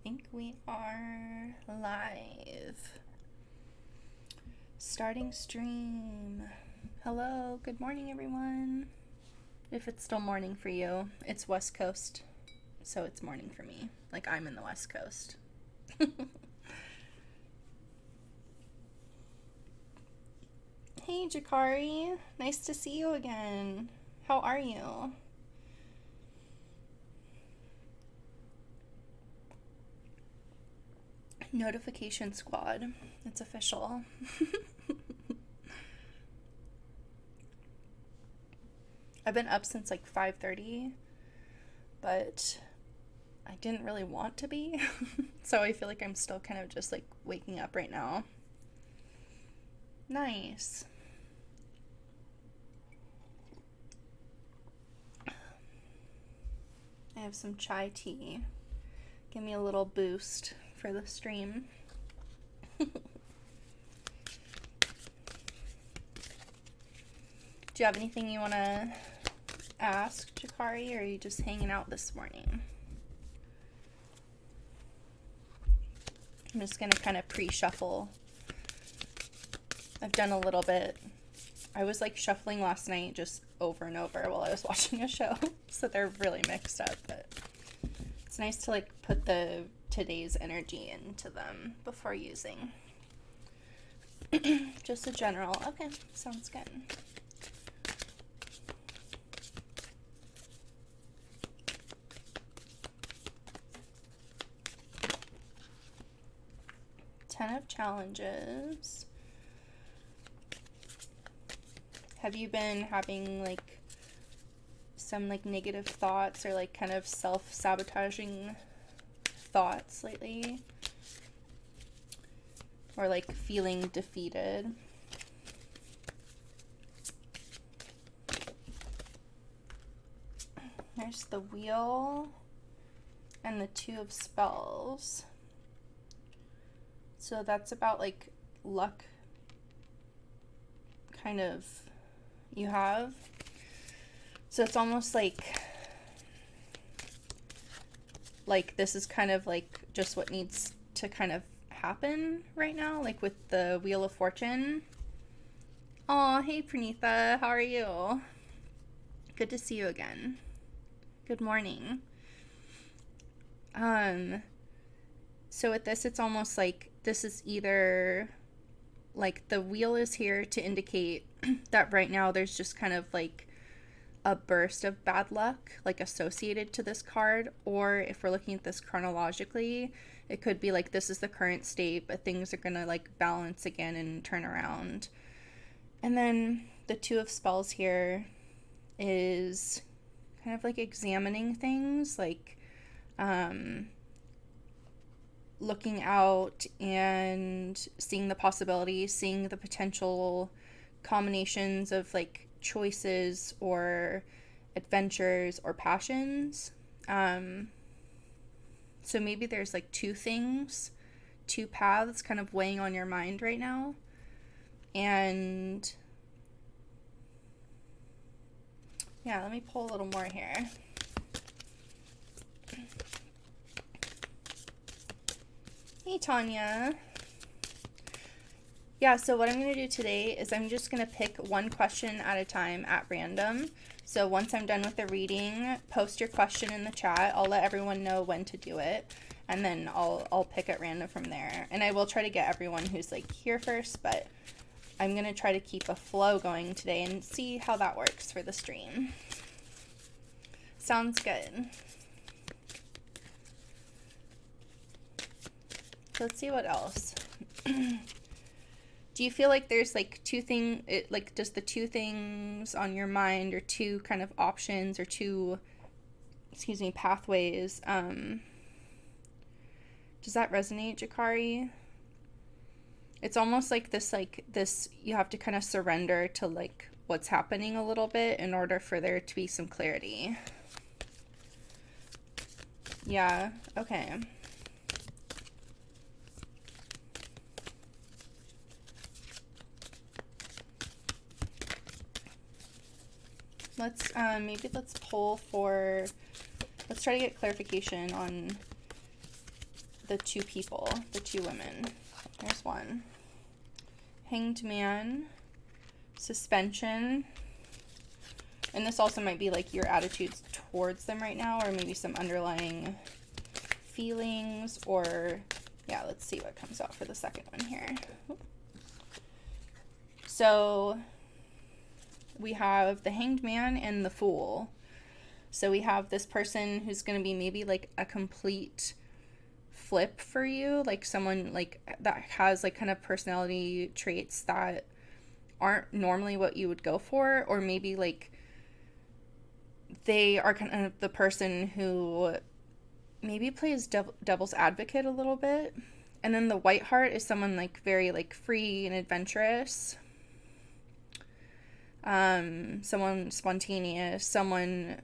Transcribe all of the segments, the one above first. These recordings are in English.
think we are live. Starting stream. Hello, good morning, everyone. If it's still morning for you, it's West Coast, so it's morning for me. Like, I'm in the West Coast. Hey, Jakari. Nice to see you again. How are you? Notification Squad. It's official. I've been up since like 5:30, but I didn't really want to be. So I feel like I'm still kind of just like waking up right now. Nice. I have some chai tea. Give me a little boost for the stream. Do you have anything you want to ask, Jakari, or are you just hanging out this morning? I'm just going to kind of pre-shuffle. I've done a little bit. I was like shuffling last night just over and over while I was watching a show, so they're really mixed up, but it's nice to like put the today's energy into them before using. Just a general. Okay, sounds good. Ten of Challenges. Have you been having like some like negative thoughts or like kind of self-sabotaging thoughts lately? Or like feeling defeated? There's the Wheel and the Two of Spells. So that's about like luck kind of you have. So it's almost like this is kind of like just what needs to kind of happen right now, like with the Wheel of Fortune. Aw, hey Pranitha, how are you? Good to see you again. Good morning. So with this, it's almost like this is either like the wheel is here to indicate that right now there's just kind of like a burst of bad luck like associated to this card, or if we're looking at this chronologically, it could be like this is the current state, but things are gonna like balance again and turn around. And then the Two of Spells here is kind of like examining things, like looking out and seeing the possibilities, seeing the potential combinations of like choices or adventures or passions. So maybe there's like two paths kind of weighing on your mind right now. And yeah, let me pull a little more here. Hey, Tanya. Yeah, so what I'm going to do today is I'm just going to pick one question at a time at random. So once I'm done with the reading, post your question in the chat. I'll let everyone know when to do it, and then I'll pick at random from there. And I will try to get everyone who's like here first, but I'm going to try to keep a flow going today and see how that works for the stream. Sounds good. So let's see what else. Do you feel like there's like just the two things on your mind, or two kind of options, or two, pathways? Does that resonate, Jakari? It's almost like this, you have to kind of surrender to like what's happening a little bit in order for there to be some clarity. Yeah, okay. Let's pull for, let's try to get clarification on the two people, the two women. There's one. Hanged Man, suspension. And this also might be like your attitudes towards them right now, or maybe some underlying feelings, or yeah, let's see what comes out for the second one here. So we have the Hanged Man and the Fool. So we have this person who's going to be maybe like a complete flip for you, like someone like that has like kind of personality traits that aren't normally what you would go for, or maybe like they are kind of the person who maybe plays devil's advocate a little bit. And then the White Heart is someone like very like free and adventurous, someone spontaneous, someone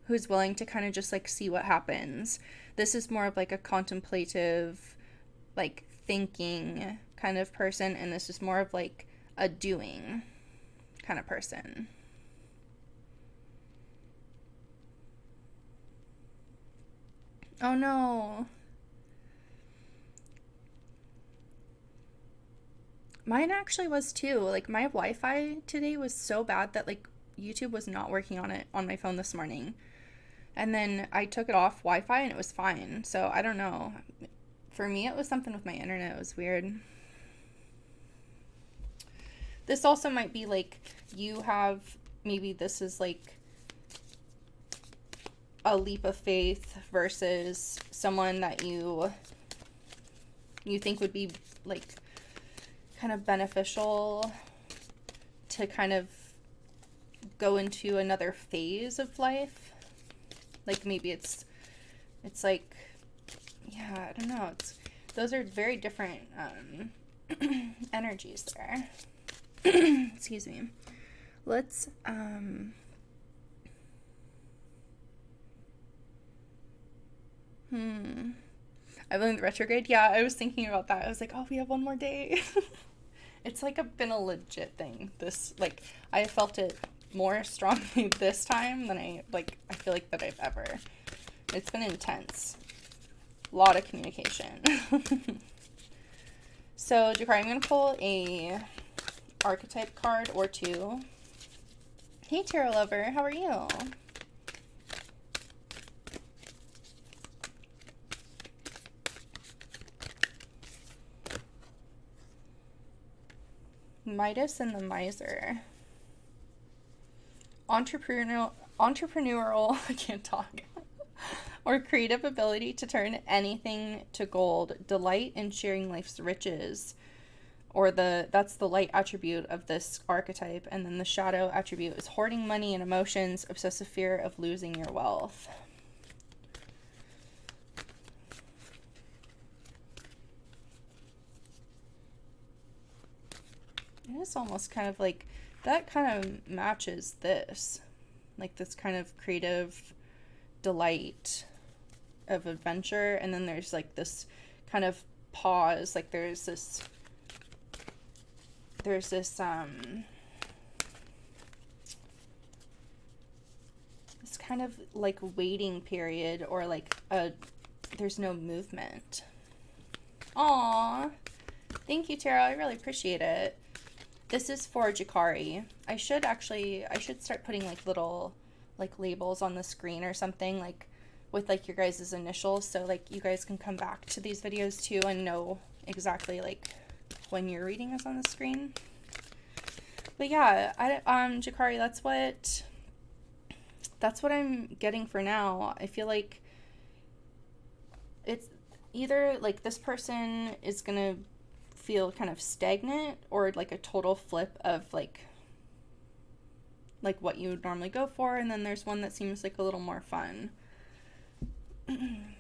who's willing to kind of just like see what happens. This is more of like a contemplative, like thinking kind of person, and this is more of like a doing kind of person. Oh no. Mine actually was too. Like my Wi-Fi today was so bad that like YouTube was not working on it on my phone this morning. And then I took it off Wi-Fi and it was fine. So I don't know. For me, it was something with my internet. It was weird. This also might be like you have, maybe this is like a leap of faith versus someone that you think would be like kind of beneficial to kind of go into another phase of life. Like maybe it's like, yeah, I don't know. Those are very different energies there. Excuse me. Let's I learned the retrograde. Yeah, I was thinking about that. I was like, oh, we have one more day. It's like been a legit thing. This, like, I felt it more strongly this time than I feel like that I've ever. It's been intense. A lot of communication. So, Jakari, I'm going to pull a archetype card or two. Hey, tarot lover, how are you? Midas and the Miser. Entrepreneurial, I can't talk, or creative ability to turn anything to gold, delight in sharing life's riches, or that's the light attribute of this archetype, and then the shadow attribute is hoarding money and emotions, obsessive fear of losing your wealth. It is almost kind of like, that kind of matches this. Like this kind of creative delight of adventure. And then there's like this kind of pause. Like there's this this kind of like waiting period, or like there's no movement. Aw, thank you, Tara. I really appreciate it. This is for Jakari. I should start putting like little like labels on the screen or something, like with like your guys' initials, so like you guys can come back to these videos too and know exactly like when your reading is on the screen. But yeah, Jakari, that's what I'm getting for now. I feel like it's either like this person is gonna feel kind of stagnant, or like a total flip of like what you would normally go for, and then there's one that seems like a little more fun.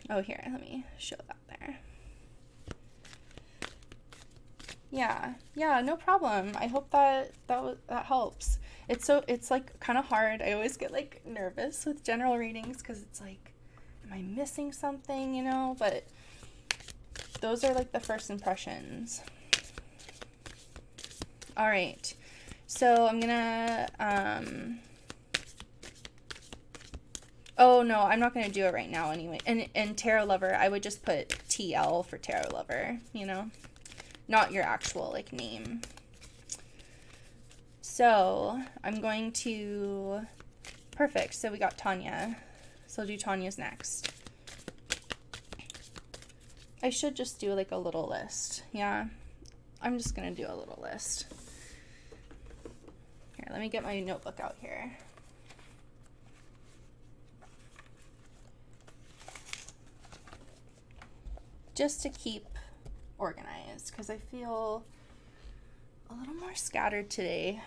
Oh, here, let me show that there. Yeah, no problem. I hope that helps. It's like kind of hard. I always get like nervous with general readings because it's like, am I missing something, you know? But those are like the first impressions. All right, so I'm gonna Oh no, I'm not gonna do it right now anyway. And Tarot Lover, I would just put TL for Tarot Lover, you know? Not your actual like name. So I'm going to, perfect. So we got Tanya. So I'll do Tanya's next. I should just do like a little list. Yeah, I'm just gonna do a little list. Here, let me get my notebook out here. Just to keep organized, because I feel a little more scattered today.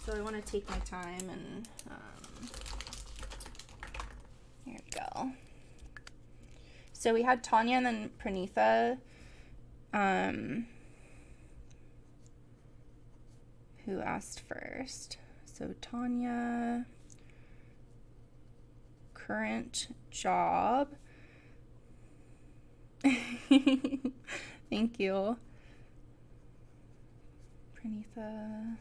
So I want to take my time and here we go. So we had Tanya and then Pranitha, who asked first. So Tanya, current job. Thank you. Pranitha.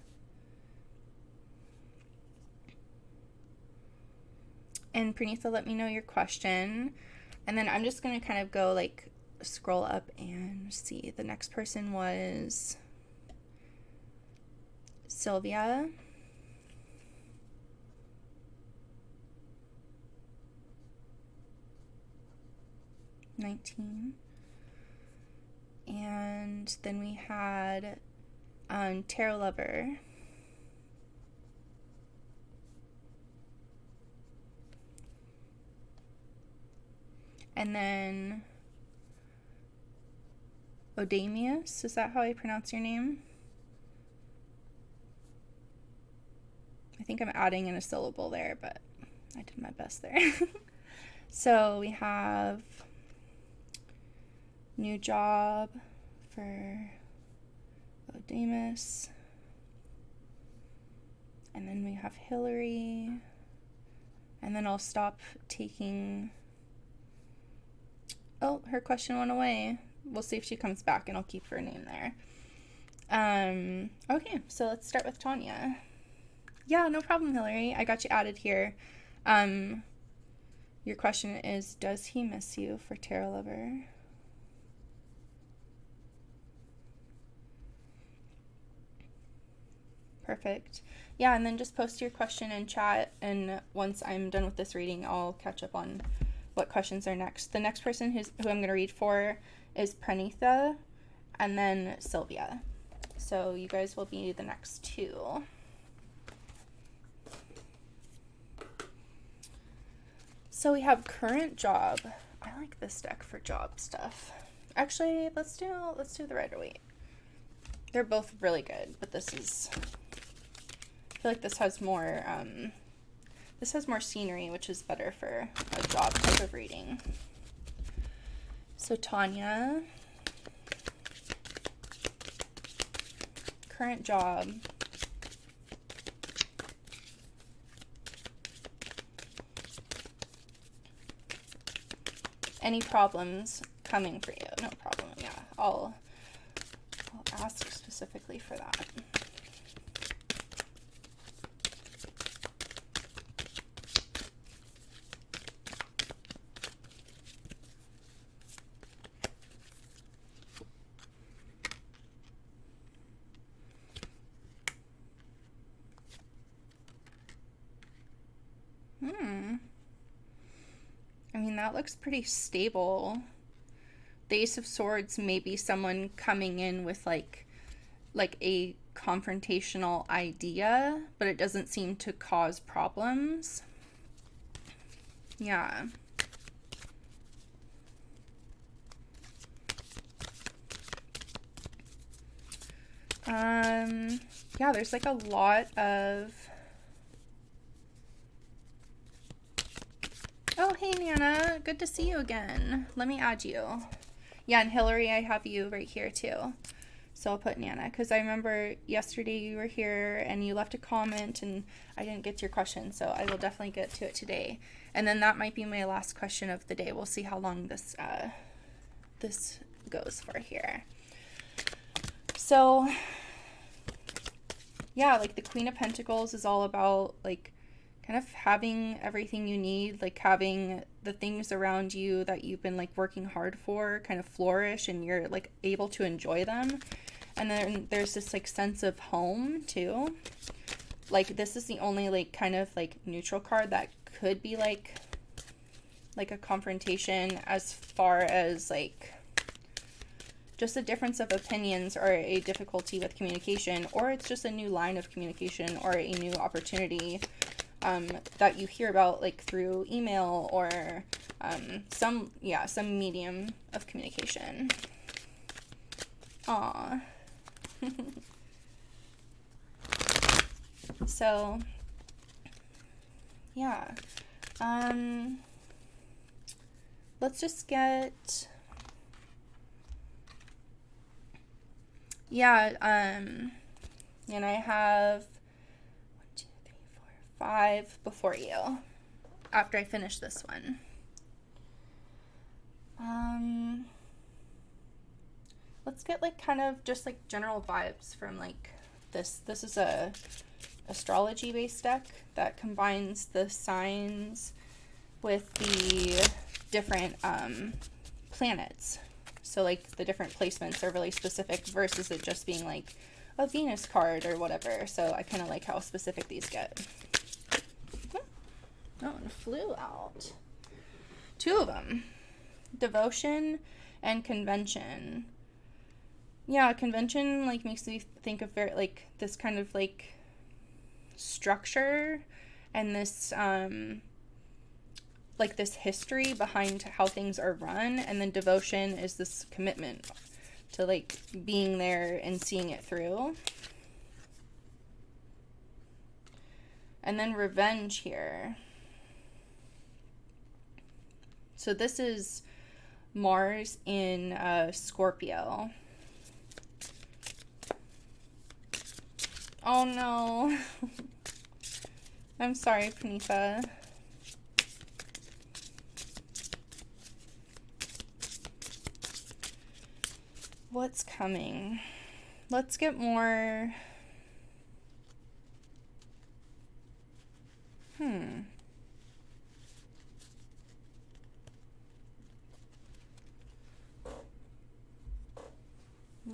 And Pranitha, let me know your question. And then I'm just going to kind of go like scroll up and see. The next person was Sylvia. $19. And then we had Tarot Lover. And then Odamius, is that how I pronounce your name? I think I'm adding in a syllable there, but I did my best there. So we have new job for Odamus. And then we have Hillary. And then I'll stop taking... Oh, her question went away. We'll see if she comes back and I'll keep her name there. Okay, so let's start with Tanya. Yeah, no problem, Hillary. I got you added here. Your question is, does he miss you for Tarot Lover? Perfect. Yeah, and then just post your question in chat, and once I'm done with this reading, I'll catch up on what questions are next. The next person who I'm going to read for is Pranitha, and then Sylvia. So you guys will be the next two. So we have current job. I like this deck for job stuff. Actually, let's do the Rider-Waite. They're both really good, but this is, I feel like this has more scenery, which is better for a job type of reading. So Tanya, current job. Any problems coming for you? No problem. Yeah, I'll ask specifically for that. I mean, that looks pretty stable. The Ace of Swords may be someone coming in with like a confrontational idea, but it doesn't seem to cause problems. Yeah. Yeah, there's like a lot of... Oh, hey, Nana. Good to see you again. Let me add you. Yeah, and Hillary, I have you right here, too. So I'll put Nana, because I remember yesterday you were here and you left a comment and I didn't get to your question, so I will definitely get to it today. And then that might be my last question of the day. We'll see how long this goes for here. So, yeah, like the Queen of Pentacles is all about, like, kind of having everything you need, like having the things around you that you've been like working hard for kind of flourish and you're like able to enjoy them. And then there's this like sense of home too. Like this is the only like kind of like neutral card that could be like a confrontation as far as like just a difference of opinions or a difficulty with communication, or it's just a new line of communication or a new opportunity that you hear about like through email or some medium of communication. Aw. So yeah, let's just get, and I have 1, 2, 3, 4, 5 before you after I finish this one. Let's get like kind of just like general vibes from like this. This is a astrology based deck that combines the signs with the different planets. So like the different placements are really specific versus it just being like a Venus card or whatever. So I kind of like how specific these get. That one flew out. 2 of them. Devotion and convention. Yeah, convention like makes me think of very like this kind of like structure and this like this history behind how things are run, and then devotion is this commitment to like being there and seeing it through. And then revenge here. So this is Mars in Scorpio. Oh no. I'm sorry, Punitha. What's coming? Let's get more.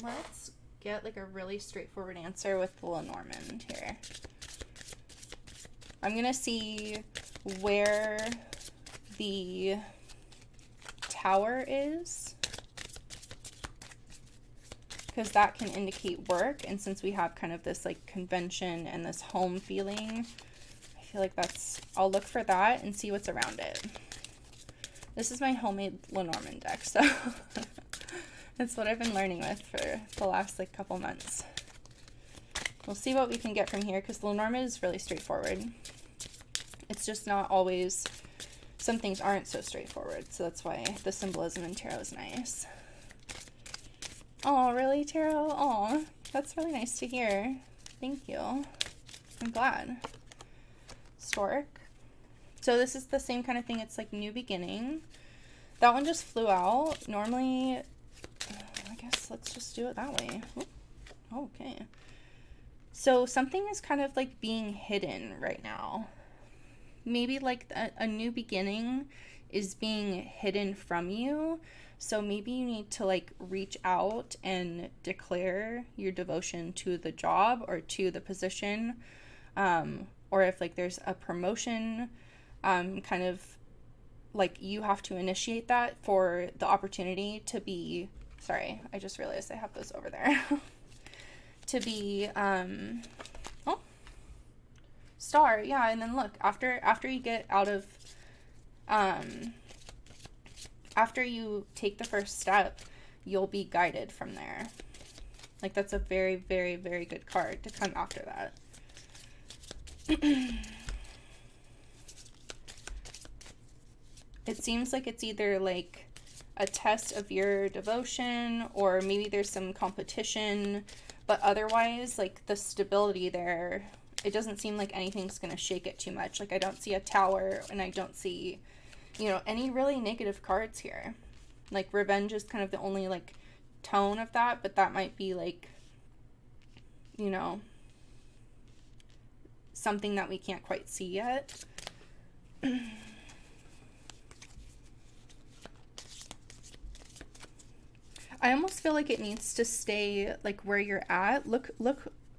Let's get like a really straightforward answer with the Lenormand here. I'm gonna see where the Tower is, because that can indicate work, and since we have kind of this like convention and this home feeling, I feel like I'll look for that and see what's around it. This is my homemade Lenormand deck, so that's what I've been learning with for the last like couple months. We'll see what we can get from here, because Lenormand is really straightforward. It's just not always, some things aren't so straightforward, so that's why the symbolism in tarot is nice. Oh, really, tarot? Oh, that's really nice to hear. Thank you. I'm glad. Stork. So this is the same kind of thing. It's like new beginning. That one just flew out. Normally, I guess let's just do it that way. Ooh, okay. So something is kind of like being hidden right now. Maybe like a new beginning is being hidden from you. So maybe you need to like reach out and declare your devotion to the job or to the position. Or if like there's a promotion, kind of like you have to initiate that for the opportunity to be, sorry, I just realized I have those over there. To be, star, yeah, and then look, after you get out of, after you take the first step, you'll be guided from there. Like, that's a very, very, very good card to come after that. It seems like it's either like a test of your devotion, or maybe there's some competition, but otherwise, like, the stability there, it doesn't seem like anything's gonna shake it too much. Like, I don't see a tower, and I don't see, you know, any really negative cards here. Like, revenge is kind of the only, like, tone of that, but that might be, like, you know, something that we can't quite see yet. I almost feel like it needs to stay like where you're at. Look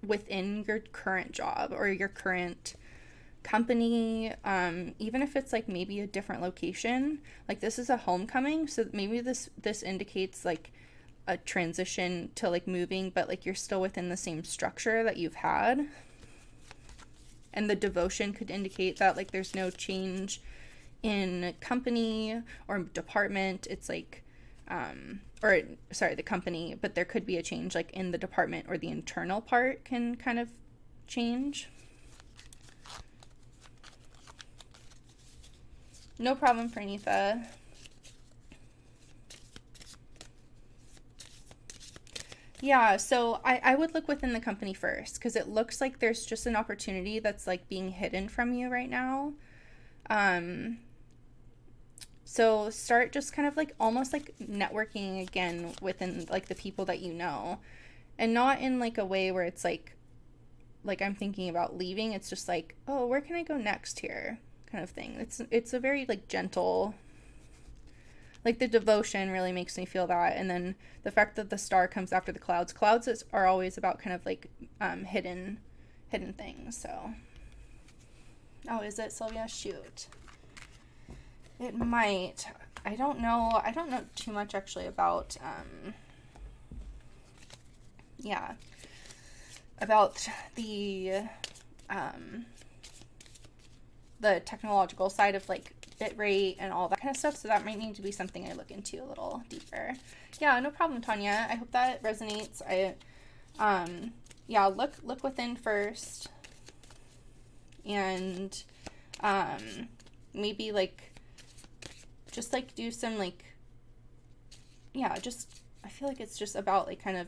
within your current job or your current company, even if it's like maybe a different location. Like this is a homecoming, so maybe this indicates like a transition to like moving, but like you're still within the same structure that you've had. And the devotion could indicate that like there's no change in company or department. It's like or sorry, the company, but there could be a change like in the department, or the internal part can kind of change. No problem, Pranitha. Yeah, so I would look within the company first, because it looks like there's just an opportunity that's like being hidden from you right now. So start just kind of like almost like networking again within like the people that you know, and not in like a way where it's like I'm thinking about leaving. It's just like, oh, where can I go next here, kind of thing. It's a very like gentle, like the devotion really makes me feel that. And then the fact that the star comes after the clouds. Are always about kind of like hidden things. So, oh, is it, Sylvia? Shoot. It might. I don't know too much actually about, yeah, about the technological side of like bit rate and all that kind of stuff. So that might need to be something I look into a little deeper. Yeah, no problem, Tanya. I hope that resonates. Yeah, look within first, and maybe like just like do some like, yeah, just I feel like it's just about like kind of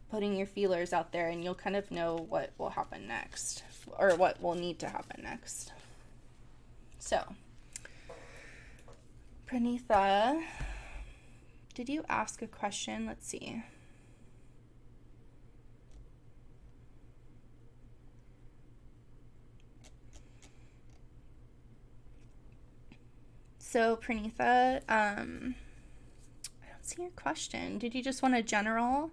putting your feelers out there, and you'll kind of know what will happen next, or what will need to happen next. So, Pranitha, did you ask a question? Let's see. So, Pranitha, I don't see your question. Did you just want a general?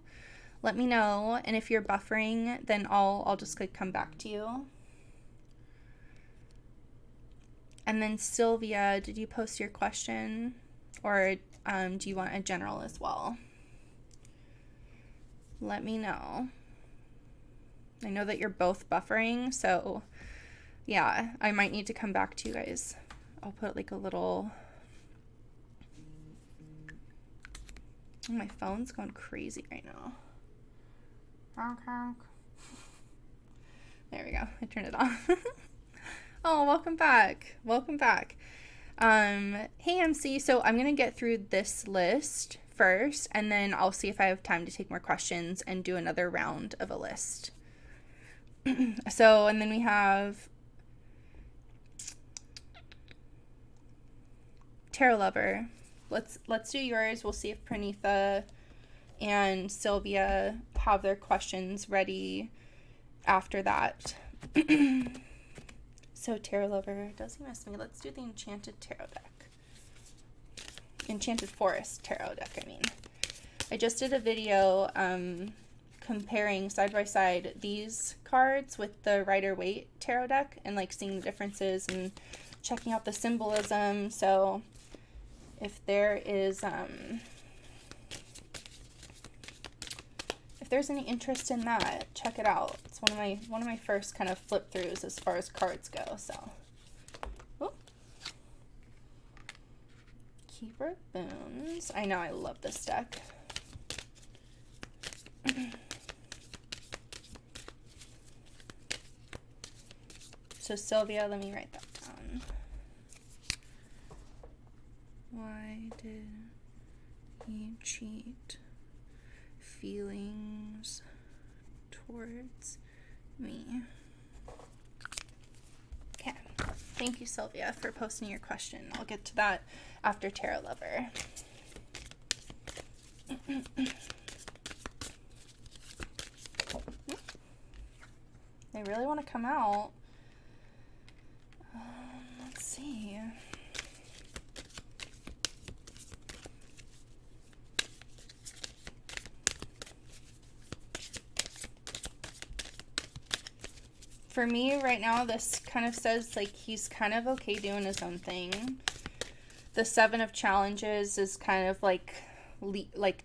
Let me know, and if you're buffering, then I'll just like come back to you. And then Sylvia, did you post your question, or do you want a general as well? Let me know. I know that you're both buffering, so yeah, I might need to come back to you guys. I'll put like a little... Oh, my phone's going crazy right now. There we go. I turned it off. Oh, welcome back. Welcome back. Hey, MC. So I'm going to get through this list first, and then I'll see if I have time to take more questions and do another round of a list. So, and then we have Tarot Lover. Let's do yours. We'll see if Pranitha and Sylvia have their questions ready after that. So, Tarot Lover, does he miss me? Let's do the Enchanted Tarot deck. Enchanted Forest Tarot deck, I mean. I just did a video comparing side by side these cards with the Rider-Waite Tarot deck, and like seeing the differences and checking out the symbolism. So, if there is if there's any interest in that, check it out. It's one of my first kind of flip throughs as far as cards go. So, oh. Keeper of Boons. I know, I love this deck. So Sylvia, let me write that down. Why did he cheat? Feelings towards me. Okay. Thank you, Sylvia, for posting your question. I'll get to that after Tarot Lover. They really want to come out. for me right now, this kind of says like he's kind of okay doing his own thing. The Seven of Challenges is kind of like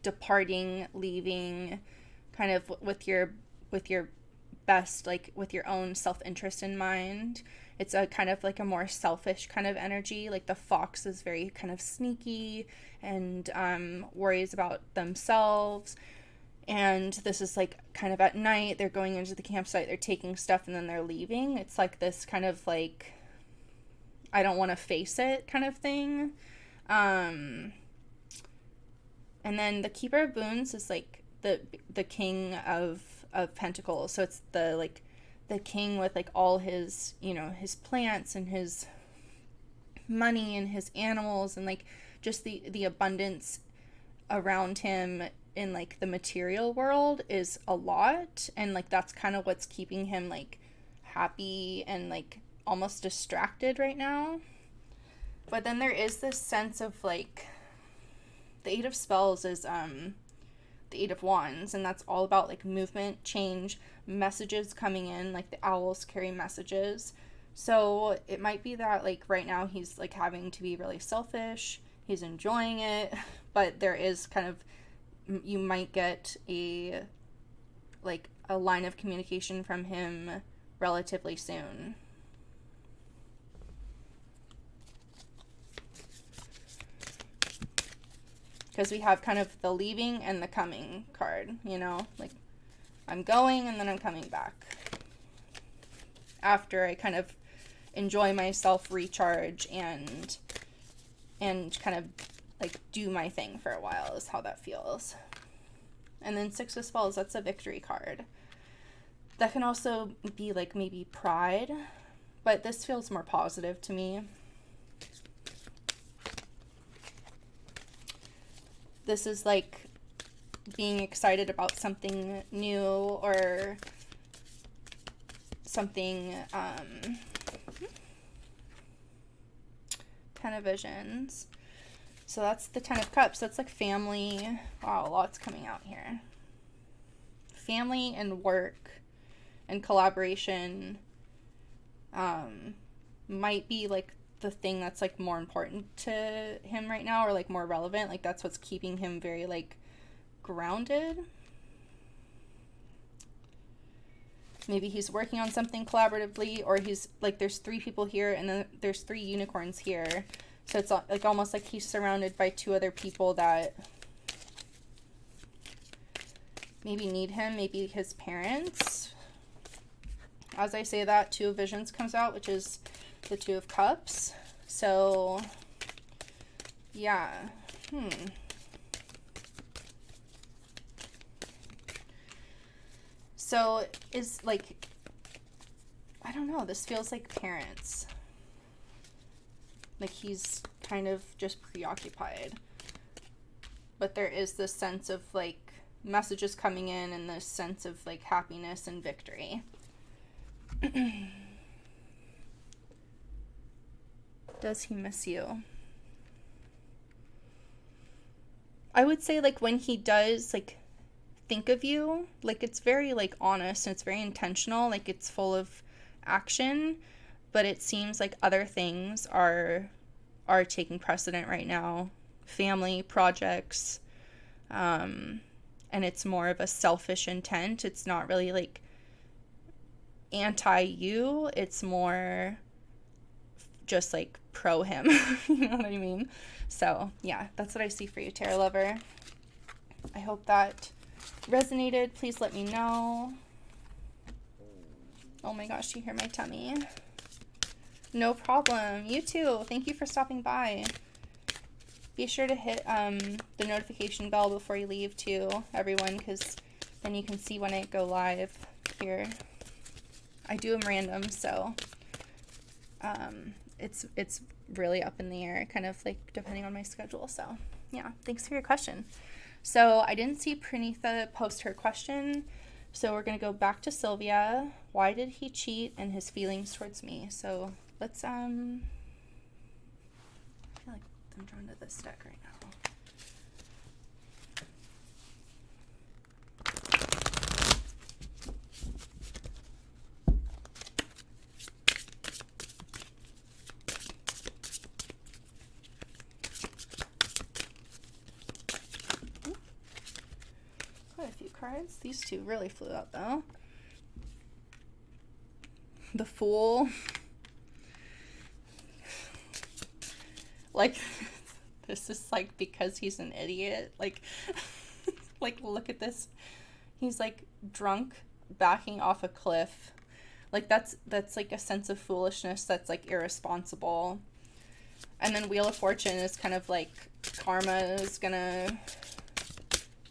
departing, leaving, kind of with your best, like with your own self-interest in mind. It's a kind of like a more selfish kind of energy. Like the fox is very kind of sneaky and worries about themselves. And this is like kind of at night, they're going into the campsite, they're taking stuff, and then they're leaving. It's like this kind of like, I don't want to face it kind of thing. And then the Keeper of Boons is like the king of pentacles. So it's the like the king with like all his, you know, his plants and his money and his animals and like just the abundance around him in like the material world is a lot, and like that's kind of what's keeping him like happy and like almost distracted right now. But then there is this sense of like the Eight of Spells is the Eight of Wands, and that's all about like movement, change, messages coming in. Like the owls carry messages, so it might be that like right now he's like having to be really selfish, he's enjoying it, but there is kind of, you might get a line of communication from him relatively soon. Because we have kind of the leaving and the coming card, you know, like I'm going and then I'm coming back after I kind of enjoy myself, recharge, and kind of like do my thing for a while is how that feels. And then Six of Spells, that's a victory card. That can also be like maybe pride, but this feels more positive to me. This is like being excited about something new or something, 10 of Visions. So that's the 10 of Cups. That's like family. Wow, a lot's coming out here. Family and work and collaboration might be like the thing that's like more important to him right now, or like more relevant. Like that's what's keeping him very like grounded. Maybe he's working on something collaboratively, or he's like, there's 3 people here and then there's 3 unicorns here. So it's like almost like he's surrounded by 2 other people that maybe need him, maybe his parents. As I say that, 2 of Visions comes out, which is the 2 of Cups. So, yeah. So, is like, I don't know, this feels like parents. Like he's kind of just preoccupied. But there is this sense of like messages coming in and this sense of like happiness and victory. Does he miss you? I would say like when he does like think of you, like it's very like honest and it's very intentional, like it's full of action, but it seems like other things are taking precedent right now. Family, projects, and it's more of a selfish intent. It's not really like anti you, it's more just like pro him. You know what I mean? So yeah, that's what I see for you, Tarot lover. I hope that resonated. Please let me know. Oh my gosh, you hear my tummy? No problem. You too. Thank you for stopping by. Be sure to hit the notification bell before you leave too, everyone, because then you can see when I go live here. I do them random, so it's really up in the air, kind of like depending on my schedule. So yeah, thanks for your question. So I didn't see Pranitha post her question, so we're gonna go back to Sylvia. Why did he cheat and his feelings towards me? So let's I feel like I'm drawn to this deck right now. cards. These two really flew out though. The Fool. Like, this is like because he's an idiot. Like, like, look at this. He's like drunk, backing off a cliff. Like, that's like a sense of foolishness that's like irresponsible. And then Wheel of Fortune is kind of like karma is gonna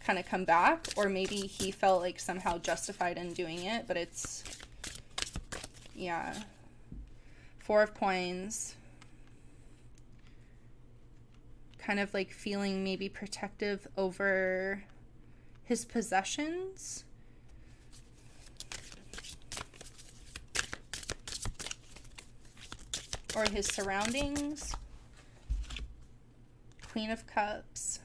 kind of come back, or maybe he felt like somehow justified in doing it, but it's, yeah. Four of Coins. Kind of like feeling maybe protective over his possessions. Or his surroundings. Queen of Cups.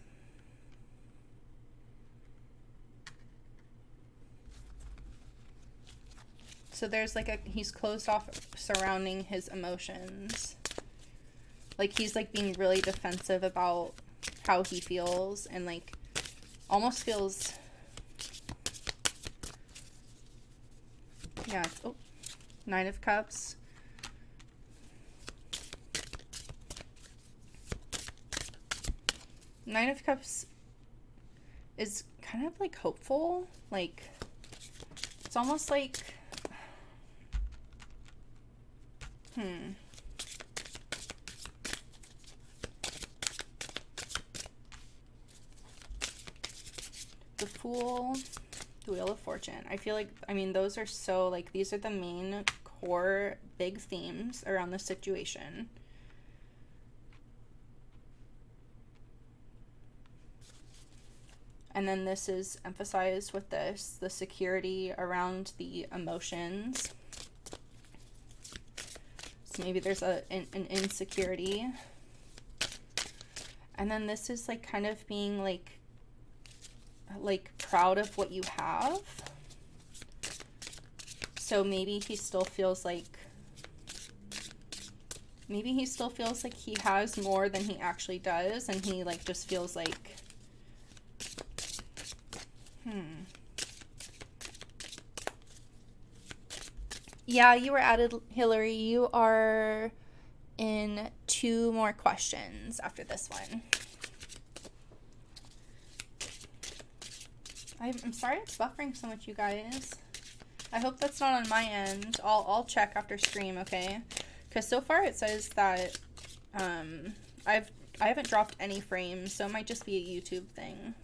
So there's like he's closed off surrounding his emotions. Like he's like being really defensive about how he feels, and like almost feels, yeah, it's, oh, Nine of Cups. Nine of Cups is kind of like hopeful. Like, it's almost like, the Fool, the Wheel of Fortune. I feel like, I mean, those are so, like, these are the main core big themes around the situation. And then this is emphasized with this, the security around the emotions. So maybe there's an insecurity. And then this is like kind of being like proud of what you have. So maybe he still feels like, he has more than he actually does, and he like just feels like, yeah, you were added, Hillary. You are in 2 more questions after this one. I'm sorry it's buffering so much, you guys. I hope that's not on my end. I'll check after stream, okay? Because so far it says that I haven't dropped any frames, so it might just be a YouTube thing.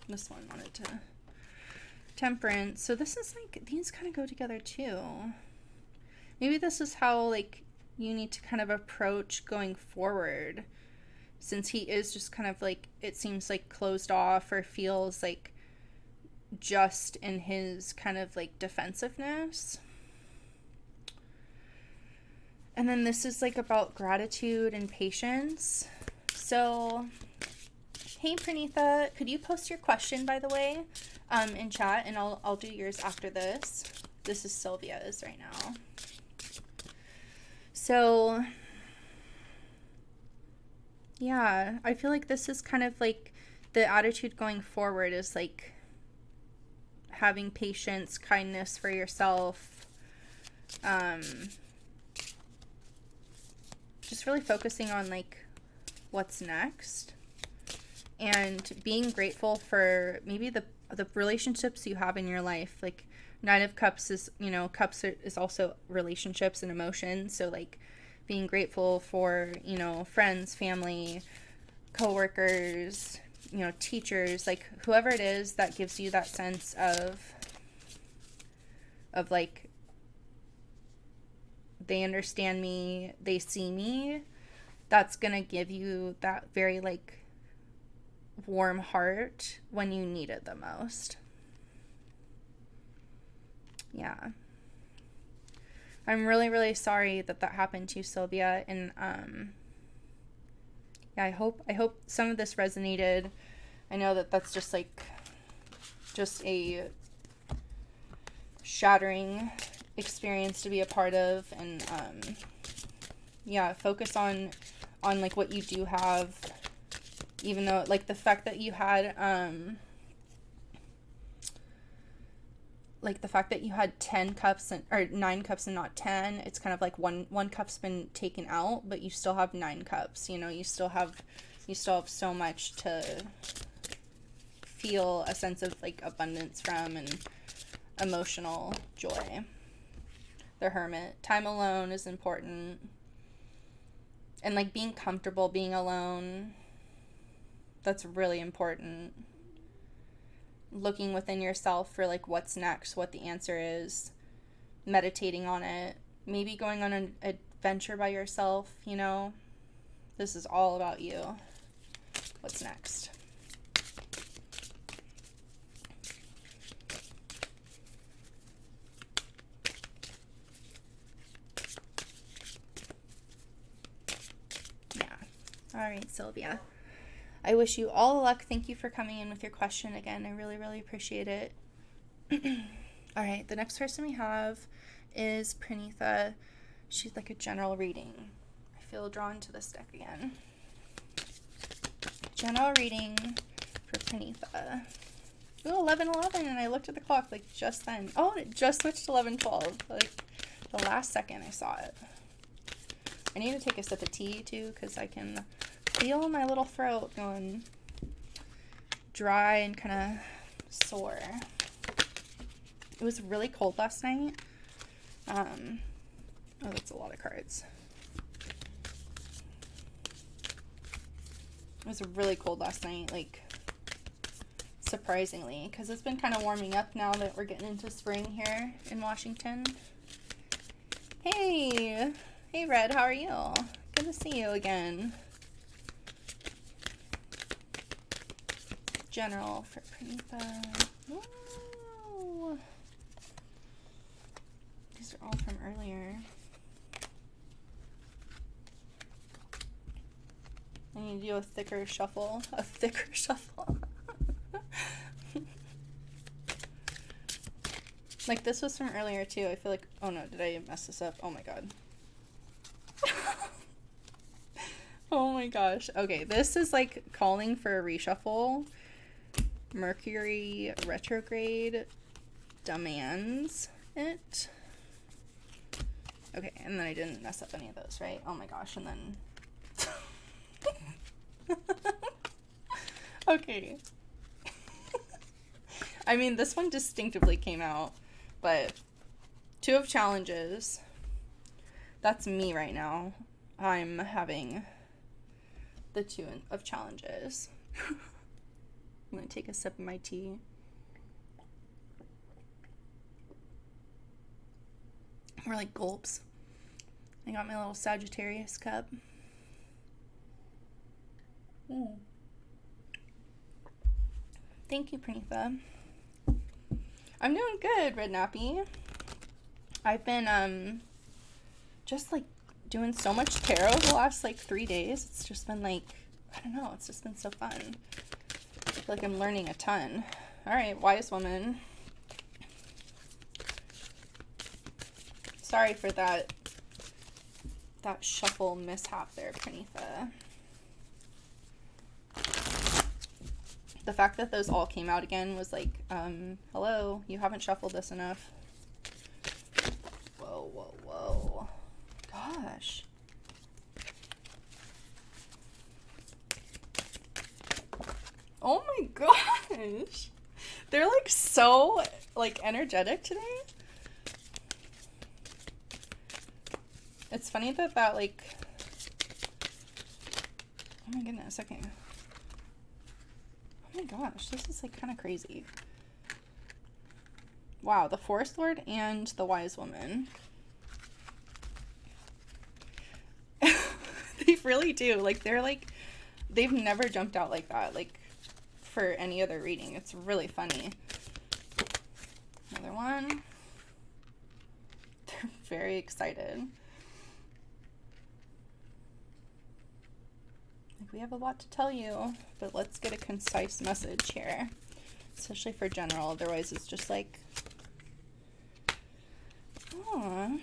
This one wanted to Temperance. So this is like, these kind of go together too. Maybe this is how like you need to kind of approach going forward, since he is just kind of like, it seems like closed off, or feels like just in his kind of like defensiveness. And then this is like about gratitude and patience. So hey Pranitha, could you post your question, by the way, in chat, and I'll do yours after this. This is Sylvia's right now. So yeah, I feel like this is kind of like the attitude going forward is like having patience, kindness for yourself, just really focusing on like what's next, and being grateful for maybe the relationships you have in your life. Like Nine of Cups is, you know, is also relationships and emotions. So like being grateful for, you know, friends, family, coworkers, you know, teachers, like whoever it is that gives you that sense of like, they understand me, they see me. That's gonna give you that very like warm heart when you need it the most. Yeah. I'm really, really sorry that happened to you, Sylvia, and yeah, I hope some of this resonated. I know that's just like a shattering experience to be a part of, and yeah, focus on like what you do have, Even though, like, the fact that you had, like the fact that you had 10 cups or 9 cups and not 10, it's kind of like one cup's been taken out, but you still have 9 cups. You know, you still have so much to feel a sense of like abundance from, and emotional joy. The Hermit, time alone is important, and like being comfortable being alone, that's really important. Looking within yourself for like what's next, what the answer is, meditating on it, maybe going on an adventure by yourself, you know. This is all about you. What's next? Yeah. All right, Sylvia. I wish you all the luck. Thank you for coming in with your question again. I really, really appreciate it. All right, the next person we have is Pranitha. She's like a general reading. I feel drawn to this deck again. General reading for Pranitha. Ooh, 11:11, and I looked at the clock like just then. Oh, it just switched to 11:12. Like the last second I saw it. I need to take a sip of tea too, because I can feel my little throat going dry and kind of sore. It was really cold last night. Oh, that's a lot of cards. It was really cold last night, like, surprisingly, because it's been kind of warming up now that we're getting into spring here in Washington. Hey! Hey, Red, how are you? Good to see you again. General for Pranitha. Woo! These are all from earlier. I need to do a thicker shuffle. A thicker shuffle. Like, this was from earlier, too. I feel like... Oh, no. Did I mess this up? Oh, my God. Oh, my gosh. Okay, this is, like, calling for a reshuffle. Mercury retrograde demands it. Okay, and then I didn't mess up any of those, right? Oh, my gosh. And then... Okay. I mean, this one distinctively came out, but 2 of challenges. That's me right now. I'm having the 2 of challenges. I'm gonna take a sip of my tea. More like gulps. I got my little Sagittarius cup. Thank you, Pranitha. I'm doing good, Red Nappy. I've been just like doing so much tarot the last like 3 days. It's just been like, I don't know, it's just been so fun. I feel like I'm learning a ton. All right, Wise Woman. Sorry for that shuffle mishap there, Pranitha. The fact that those all came out again was like, hello, you haven't shuffled this enough. Whoa, whoa, whoa. Gosh. Oh my gosh. They're like so like energetic today. It's funny that like, oh my goodness, okay. Oh my gosh, this is like kind of crazy. Wow, the Forest Lord and the Wise Woman. They really do. Like, they've never jumped out like that, like, for any other reading. It's really funny. Another one. They're very excited. Like, we have a lot to tell you, but let's get a concise message here. Especially for general, otherwise it's just like, oh.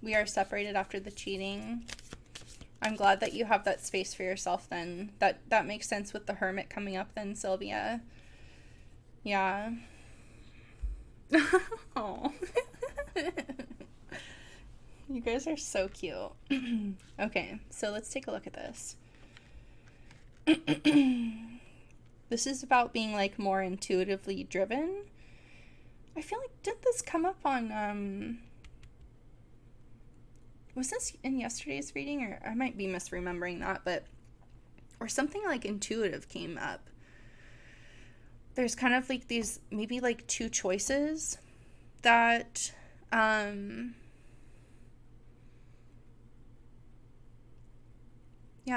We are separated after the cheating. I'm glad that you have that space for yourself then. That makes sense with the Hermit coming up then, Sylvia. Yeah. Oh. You guys are so cute. Okay, so let's take a look at this. This is about being like more intuitively driven. I feel like, didn't this come up on, was this in yesterday's reading? Or I might be misremembering that, but, or something like intuitive came up. There's kind of like these, maybe like two choices that, yeah,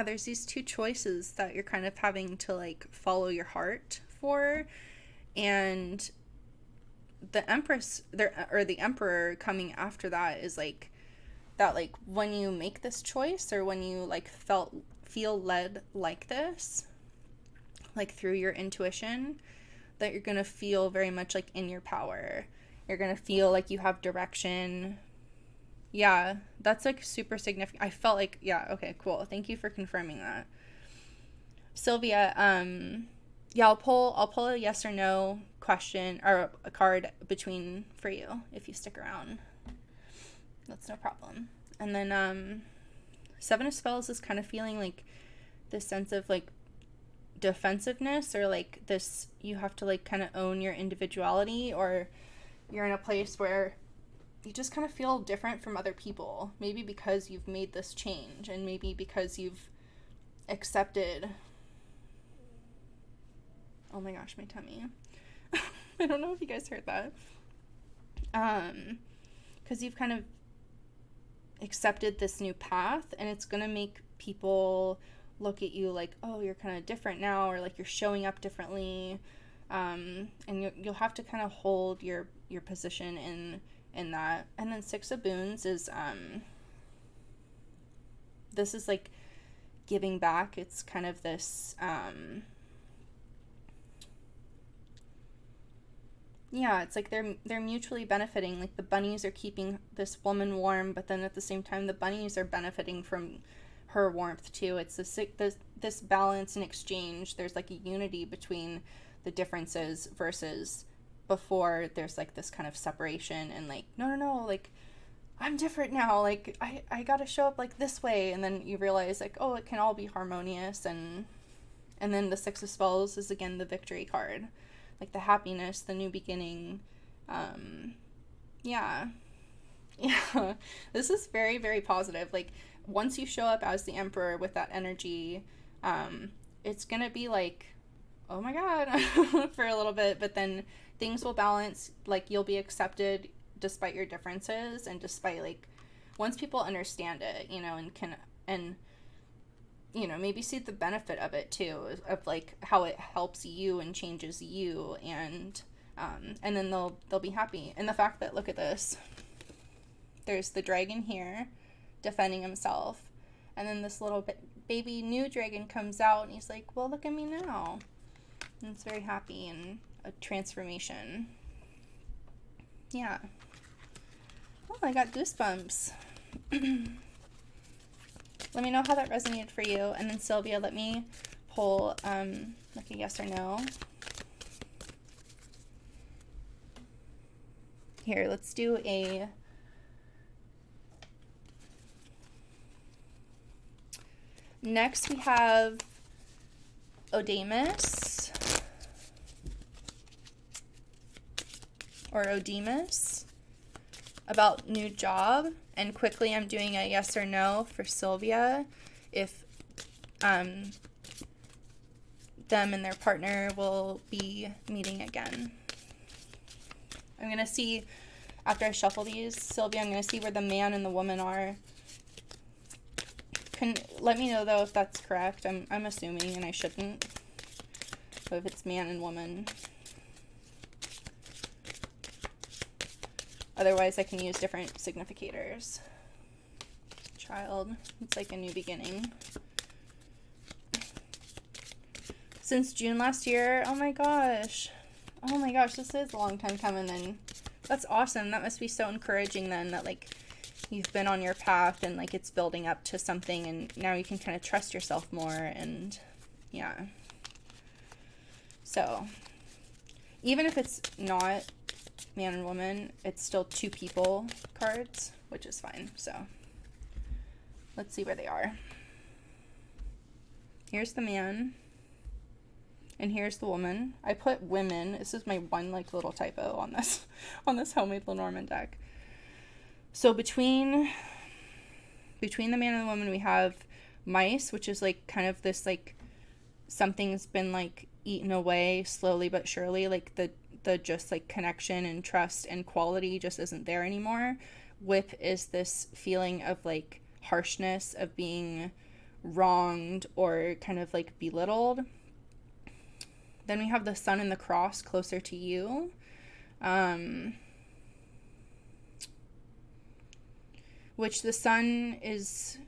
there's these two choices that you're kind of having to like follow your heart for. And the Empress there, or the Emperor coming after that, is like that, like when you make this choice, or when you like feel led like this, like through your intuition, that you're gonna feel very much like in your power. You're gonna feel like you have direction. Yeah, that's like super significant. I felt like, yeah, okay, cool. Thank you for confirming that. Sylvia, yeah, I'll pull a yes or no question, or a card between for you if you stick around. That's no problem. And then Seven of Spells is kind of feeling like this sense of like defensiveness, or like this, you have to like kind of own your individuality, or you're in a place where you just kind of feel different from other people, maybe because you've made this change, and maybe because you've accepted, oh my gosh, my tummy. I don't know if you guys heard that. Because you've kind of accepted this new path, and it's gonna make people look at you like, oh, you're kind of different now, or like you're showing up differently, and you'll have to kind of hold your position in that. And then Six of Boons is this is like giving back. It's kind of this yeah, it's like they're mutually benefiting. Like the bunnies are keeping this woman warm, but then at the same time the bunnies are benefiting from her warmth too. It's this balance and exchange. There's like a unity between the differences, versus before there's like this kind of separation, and like no, like I'm different now, like I gotta show up like this way. And then you realize like, oh, it can all be harmonious. And then the Six of Spells is again the victory card, like the happiness, the new beginning. Yeah. This is very, very positive. Like once you show up as the Emperor with that energy, it's gonna be like, oh my god, for a little bit, but then things will balance. Like you'll be accepted despite your differences, and despite like, once people understand it, and maybe see the benefit of it too, of like how it helps you and changes you, and then they'll be happy. And the fact that, look at this, there's the dragon here defending himself, and then this little baby new dragon comes out, and he's like, well, look at me now. And it's very happy, and a transformation. Yeah. Oh, I got goosebumps. Let me know how that resonated for you. And then Sylvia, let me pull like a yes or no. Here, let's do a next we have Odamus, or Odemus, about new job. And quickly I'm doing a yes or no for Sylvia, if them and their partner will be meeting again. I'm going to see, after I shuffle these, Sylvia, I'm going to see where the man and the woman are. Let me know though if that's correct. I'm assuming, and I shouldn't. But if it's man and woman. Otherwise, I can use different significators. Child, it's like a new beginning. Since June last year, oh my gosh. Oh my gosh, this is a long time coming then. That's awesome. That must be so encouraging then, that like you've been on your path and like it's building up to something, and now you can kind of trust yourself more. And yeah, so even if it's not man and woman, it's still two people cards, which is fine. So let's see where they are. Here's the man, and here's the woman. I put women. This is my one like little typo on this homemade Lenormand deck. So between the man and the woman, we have mice, which is like kind of this like something's been like eaten away slowly but surely, like the just like connection and trust and quality just isn't there anymore. Whip is this feeling of like harshness, of being wronged or kind of like belittled. Then we have the sun and the cross closer to you. Which the sun is,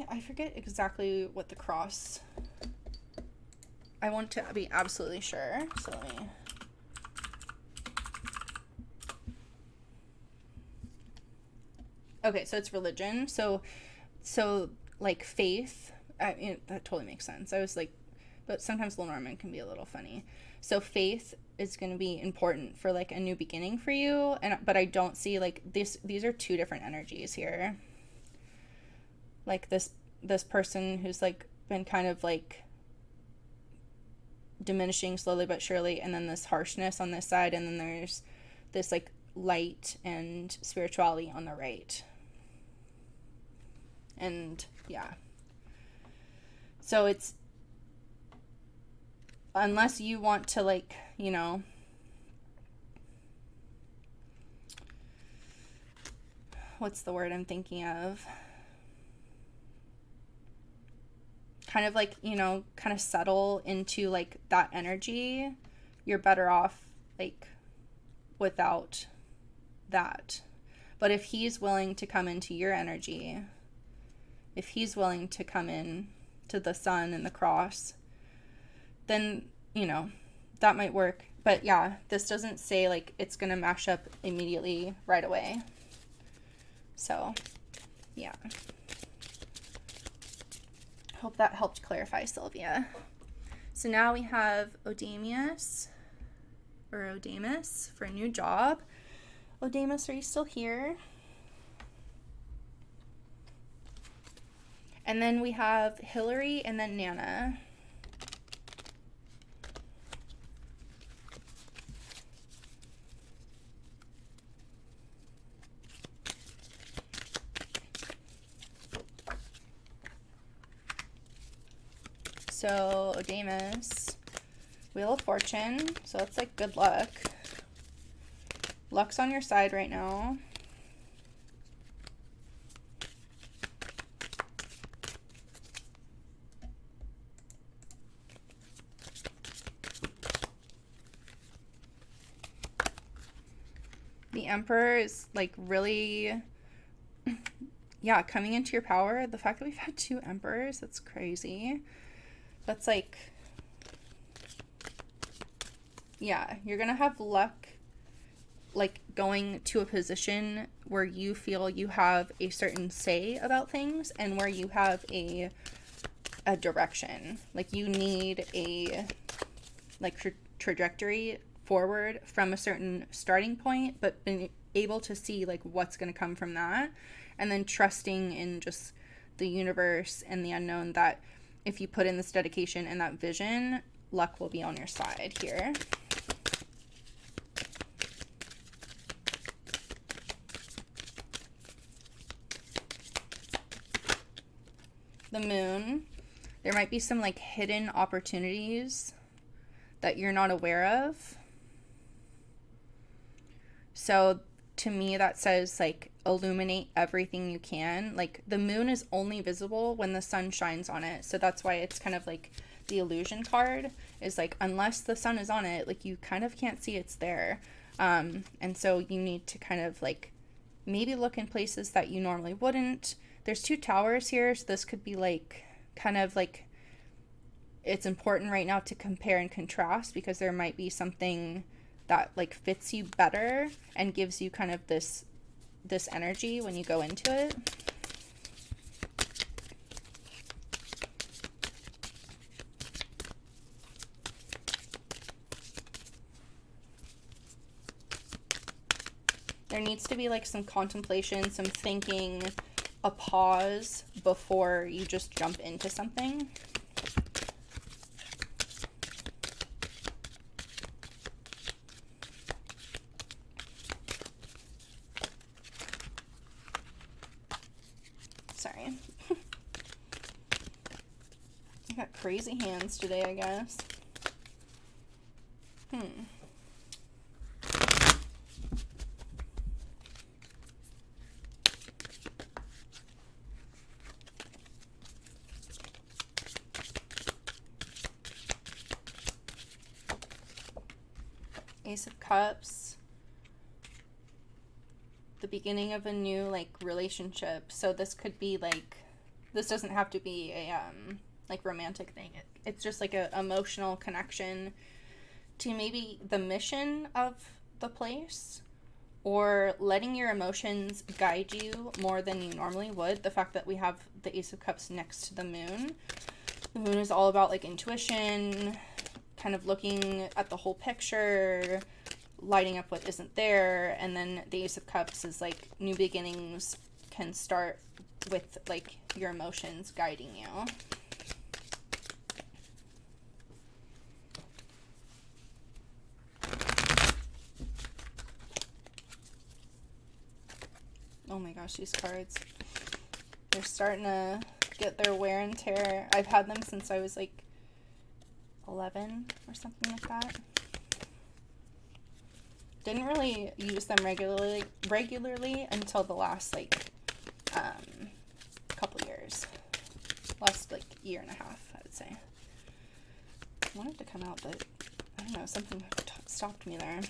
I forget exactly what the cross, I want to be absolutely sure. So let me, okay, so it's religion. So like faith, I mean, that totally makes sense. I was like, but sometimes Lenormand can be a little funny. So faith is going to be important for like a new beginning for you, but I don't see like these are two different energies here. Like this person who's like been kind of like diminishing slowly but surely, and then this harshness on this side, and then there's this like light and spirituality on the right. And yeah, so it's, unless you want to like, you know, what's the word I'm thinking of? Kind of like, you know, kind of settle into like that energy, you're better off like without that. But if he's willing to come into your energy, if he's willing to come in to the sun and the cross, then, you know, that might work. But yeah, this doesn't say like it's gonna mash up immediately right away. So yeah, hope that helped clarify, Sylvia. So now we have Odamus for a new job. Odamus, are you still here? And then we have Hillary and then Nana. So Odamus, Wheel of Fortune. So that's like good luck. Luck's on your side right now. The Emperor is like really, yeah, coming into your power. The fact that we've had two Emperors, that's crazy. That's like, yeah, you're gonna have luck like going to a position where you feel you have a certain say about things, and where you have a direction. Like you need a like trajectory forward from a certain starting point, but being able to see like what's going to come from that, and then trusting in just the universe and the unknown, that if you put in this dedication and that vision, luck will be on your side here. The Moon, there might be some like hidden opportunities that you're not aware of. So to me, that says like illuminate everything you can. Like the moon is only visible when the sun shines on it. So that's why it's kind of like the illusion card is like, unless the sun is on it, like you kind of can't see it's there. And so you need to kind of like maybe look in places that you normally wouldn't. There's two towers here. So this could be like kind of like, it's important right now to compare and contrast, because there might be something that like fits you better and gives you kind of this this energy when you go into it. There needs to be like some contemplation, some thinking, a pause before you just jump into something. Sorry. I got crazy hands today, I guess. Ace of Cups, the beginning of a new like relationship. So this could be like, this doesn't have to be a like romantic thing. It's just like a emotional connection to maybe the mission of the place, or letting your emotions guide you more than you normally would. The fact that we have the Ace of Cups next to the moon. The moon is all about like intuition, kind of looking at the whole picture, lighting up what isn't there. And then the Ace of Cups is like new beginnings can start with like your emotions guiding you. Oh my gosh, these cards, they're starting to get their wear and tear. I've had them since I was like 11 or something like that. Didn't really use them regularly until the last like couple years. Last like year and a half, I would say. I wanted to come out, but I don't know, something stopped me there.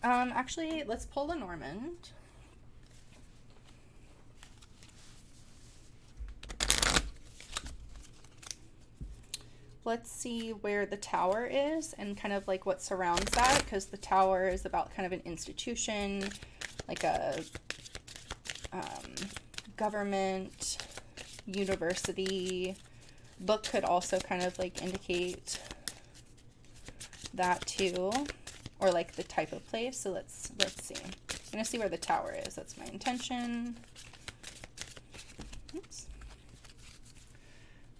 Actually, let's pull the Normand. Let's see where the Tower is and kind of like what surrounds that, because the Tower is about kind of an institution, like a government, university. Book could also kind of like indicate that too, or like the type of place. So let's see. I'm gonna see where the Tower is. That's my intention. Oops.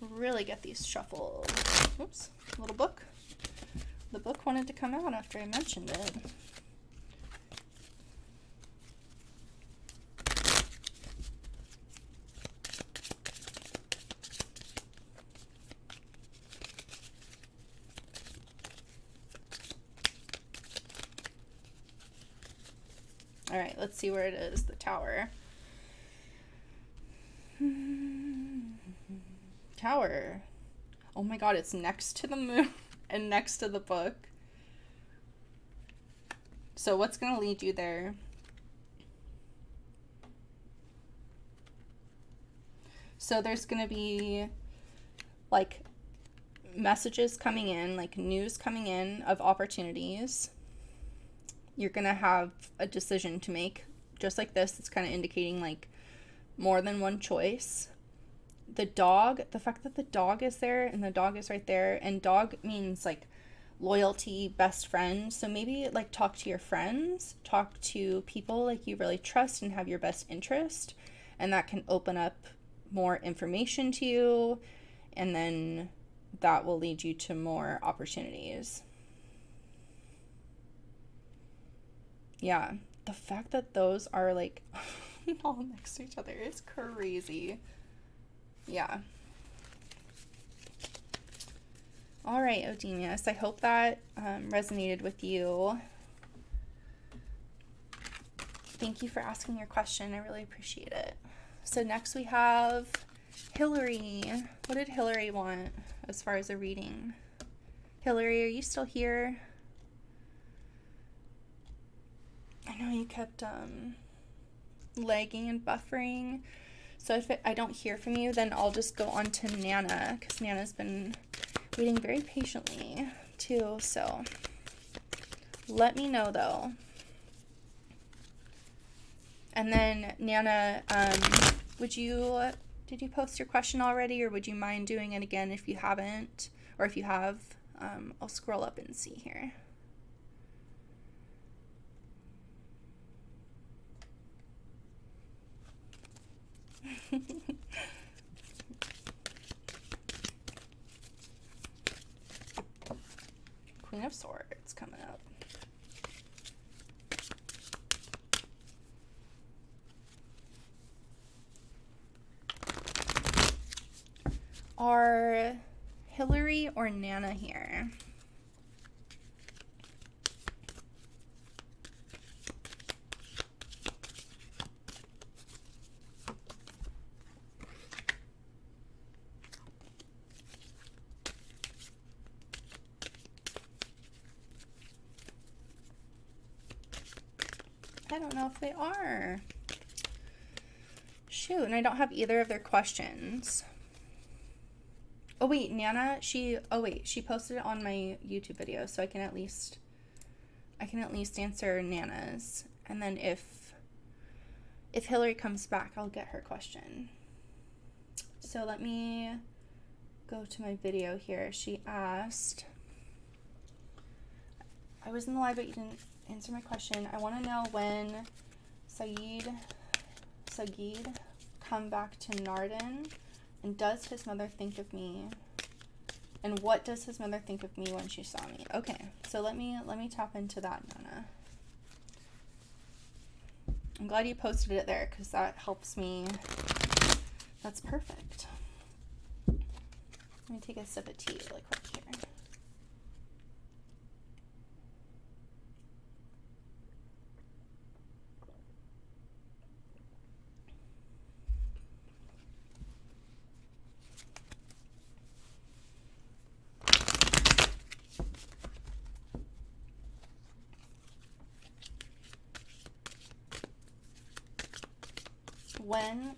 Really get these shuffled. Oops, little book. The book wanted to come out after I mentioned it. All right, let's see where it is, the Tower. Tower. Oh my god, it's next to the moon and next to the book. So what's going to lead you there? So there's going to be like messages coming in, like news coming in of opportunities. You're going to have a decision to make. Just like this, it's kind of indicating like more than one choice. The dog, the fact that the dog is there and the dog is right there, and dog means like loyalty, best friend. So maybe like talk to your friends, talk to people like you really trust and have your best interest, and that can open up more information to you, and then that will lead you to more opportunities. Yeah, the fact that those are like all next to each other is crazy. Yeah. All right, Odemius, I hope that resonated with you. Thank you for asking your question. I really appreciate it. So next we have Hillary. What did Hillary want as far as a reading? Hillary, are you still here? I know you kept lagging and buffering. So if I don't hear from you, then I'll just go on to Nana, because Nana's been waiting very patiently too. So let me know though. And then Nana, did you post your question already, or would you mind doing it again if you haven't? Or if you have, I'll scroll up and see here. Queen of Swords coming up. Are Hillary or Nana here? I don't know if they are. Shoot, and I don't have either of their questions. Oh wait, Nana, she posted it on my YouTube video, so I can at least answer Nana's. And then if Hillary comes back, I'll get her question. So let me go to my video here. She asked, I was in the live, but you didn't answer my question. I want to know when Sagid come back to Narden, and does his mother think of me? And what does his mother think of me when she saw me? Okay, so let me tap into that, Nana. I'm glad you posted it there because that helps me. That's perfect. Let me take a sip of tea really quick here.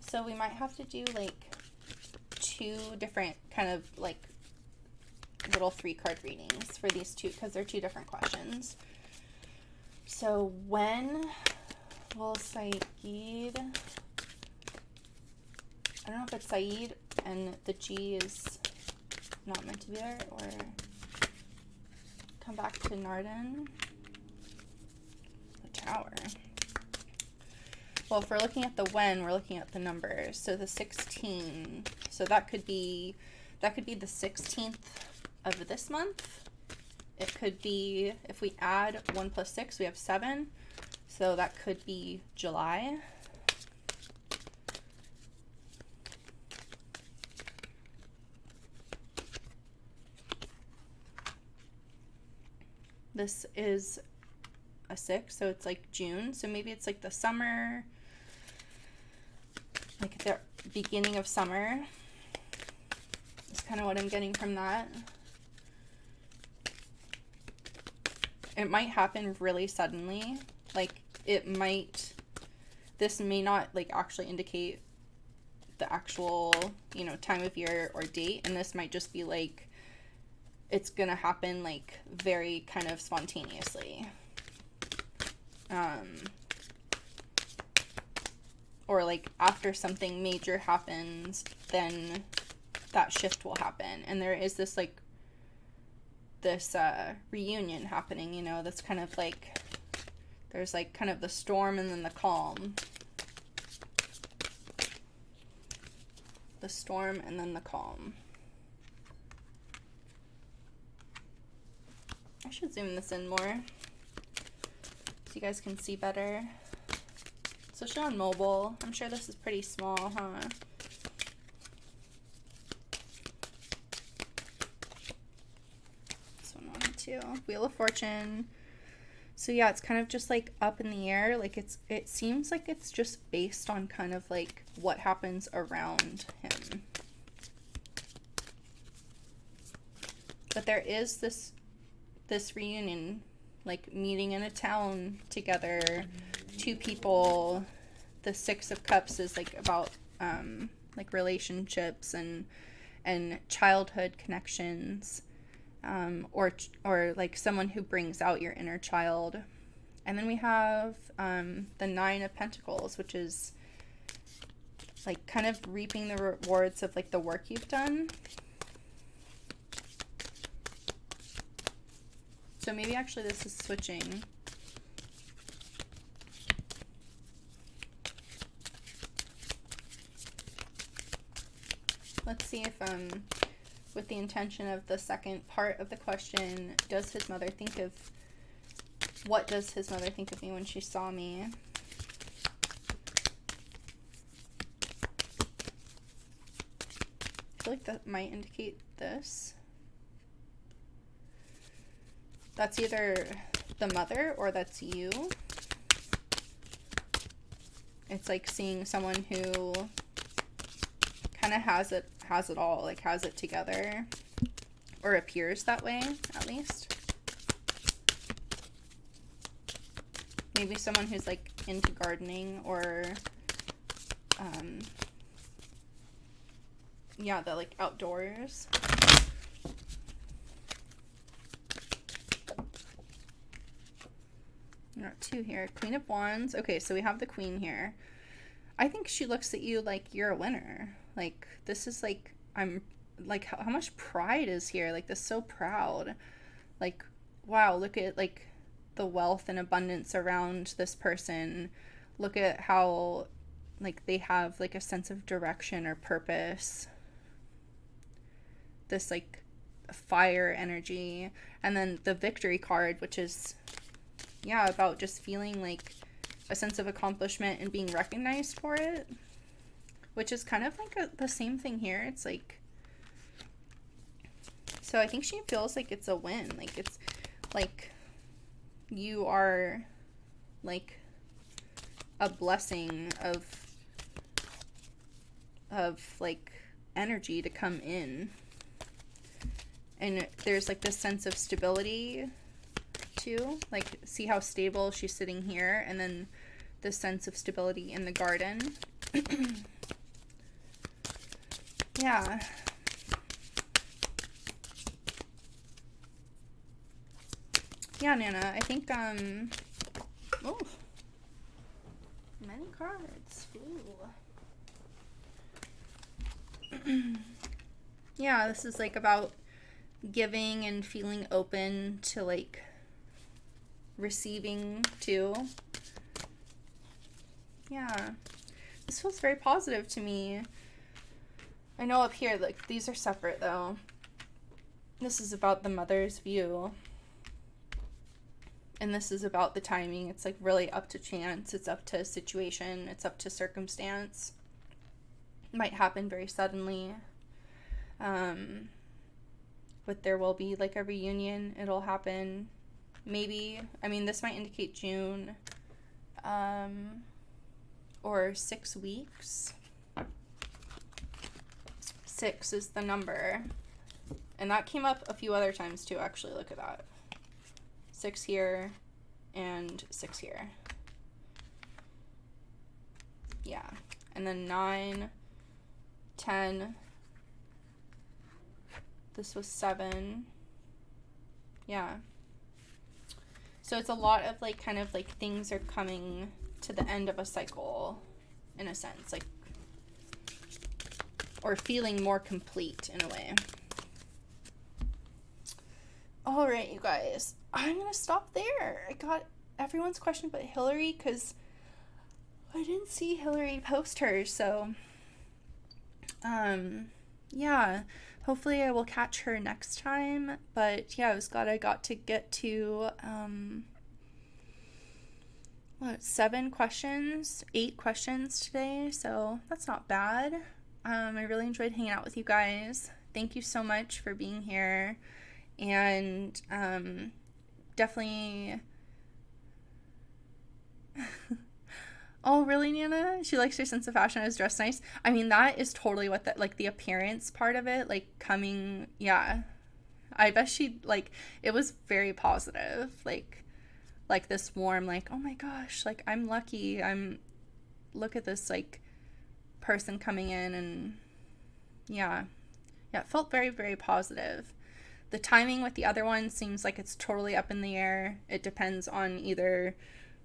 So we might have to do like 2 different kind of like little 3-card readings for these two because they're 2 different questions. So when will Saeed, I don't know if it's Saeed and the G is not meant to be there, or come back to Narden, the Tower. Well, if we're looking at the when, we're looking at the numbers. So the 16. So that could be the 16th of this month. It could be, if we add 1 plus 6, we have 7. So that could be July. This is a 6, so it's like June. So maybe it's like the summer, like the beginning of summer. That's kind of what I'm getting from that. It might happen really suddenly. Like this may not like actually indicate the actual, time of year or date. And this might just be like, it's gonna happen like very kind of spontaneously. Or like after something major happens, then that shift will happen. And there is this like this reunion happening, that's kind of like, there's like kind of the storm and then the calm. The storm and then the calm. I should zoom this in more so you guys can see better. Especially on mobile. I'm sure this is pretty small, huh? This one wanted to. Wheel of Fortune. So yeah, it's kind of just like up in the air. Like it seems like it's just based on kind of like what happens around him. But there is this reunion, like meeting in a town together, 2 people. The 6 of Cups is like about like relationships and childhood connections, or like someone who brings out your inner child. And then we have the Nine of Pentacles, which is like kind of reaping the rewards of like the work you've done. So maybe actually this is switching. Let's see if with the intention of the second part of the question, does his mother think of, what does his mother think of me when she saw me? I feel like that might indicate this. That's either the mother or that's you. It's like seeing someone who kind of has it all, like has it together, or appears that way at least. Maybe someone who's like into gardening or yeah, the like outdoors. Got two here. Queen of Wands. Okay, so we have the Queen here. I think she looks at you like you're a winner. Like, this is like, I'm like, how much pride is here? Like, this is so proud. Like, wow, look at like the wealth and abundance around this person. Look at how like they have like a sense of direction or purpose. This like fire energy. And then the Victory card, which is, yeah, about just feeling like a sense of accomplishment and being recognized for it, which is kind of like the same thing here. It's like, so I think she feels like it's a win. Like, it's like you are like a blessing of like energy to come in. And there's like this sense of stability too. Like, see how stable she's sitting here, and then the sense of stability in the garden. Yeah. Yeah, Nana, I think, oh, many cards. Ooh. Yeah, this is, like, about giving and feeling open to, like, receiving, too. Yeah. This feels very positive to me. I know up here, like, these are separate, though. This is about the mother's view. And this is about the timing. It's, like, really up to chance. It's up to situation. It's up to circumstance. It might happen very suddenly. But there will be, like, a reunion. It'll happen. Maybe. I mean, this might indicate June. Or 6 weeks. 6 is the number. And that came up a few other times too, actually. Look at that. 6 here and 6 here. Yeah. And then 9, 10. This was 7. Yeah. So it's a lot of like kind of like things are coming to the end of a cycle in a sense. Like, or feeling more complete in a way. All right, you guys. I'm going to stop there. I got everyone's question but Hillary because I didn't see Hillary post hers. So, yeah. Hopefully I will catch her next time. But, yeah, I was glad I got to get to, 7 questions? 8 questions today. So, that's not bad. I really enjoyed hanging out with you guys. Thank you so much for being here. And definitely... Oh, really, Nana? She likes your sense of fashion. I was dressed nice. I mean, that is totally what that, like, the appearance part of it, like, coming... Yeah. I bet she, like, it was very positive. Like this warm, like, oh my gosh, like, I'm lucky. Look at this, like... person coming in, and yeah, it felt very, very positive. The timing with the other one seems like it's totally up in the air. It depends on either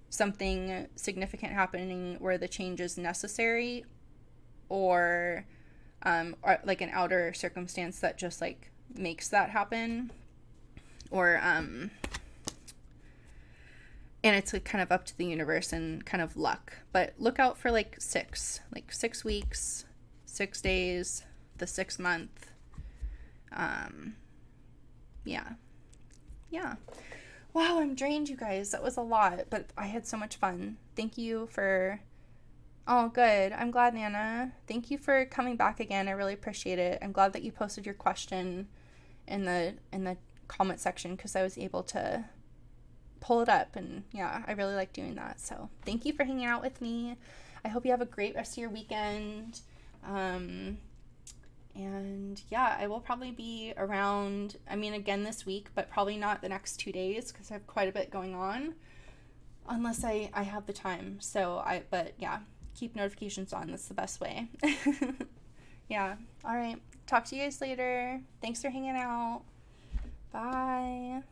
something significant happening where the change is necessary, or like an outer circumstance that just like makes that happen, or and it's like kind of up to the universe and kind of luck. But look out for like 6 weeks, 6 days, the 6 month. Yeah. Yeah. Wow, I'm drained, you guys. That was a lot, but I had so much fun. Thank you for. Oh, good. I'm glad, Nana. Thank you for coming back again. I really appreciate it. I'm glad that you posted your question in the comment section, because I was able to pull it up, and yeah, I really like doing that. So thank you for hanging out with me. I hope you have a great rest of your weekend. And yeah, I will probably be around, I mean, again this week, but probably not the next 2 days, because I have quite a bit going on, unless I have the time. But yeah, keep notifications on. That's the best way. Yeah. All right. Talk to you guys later. Thanks for hanging out. Bye.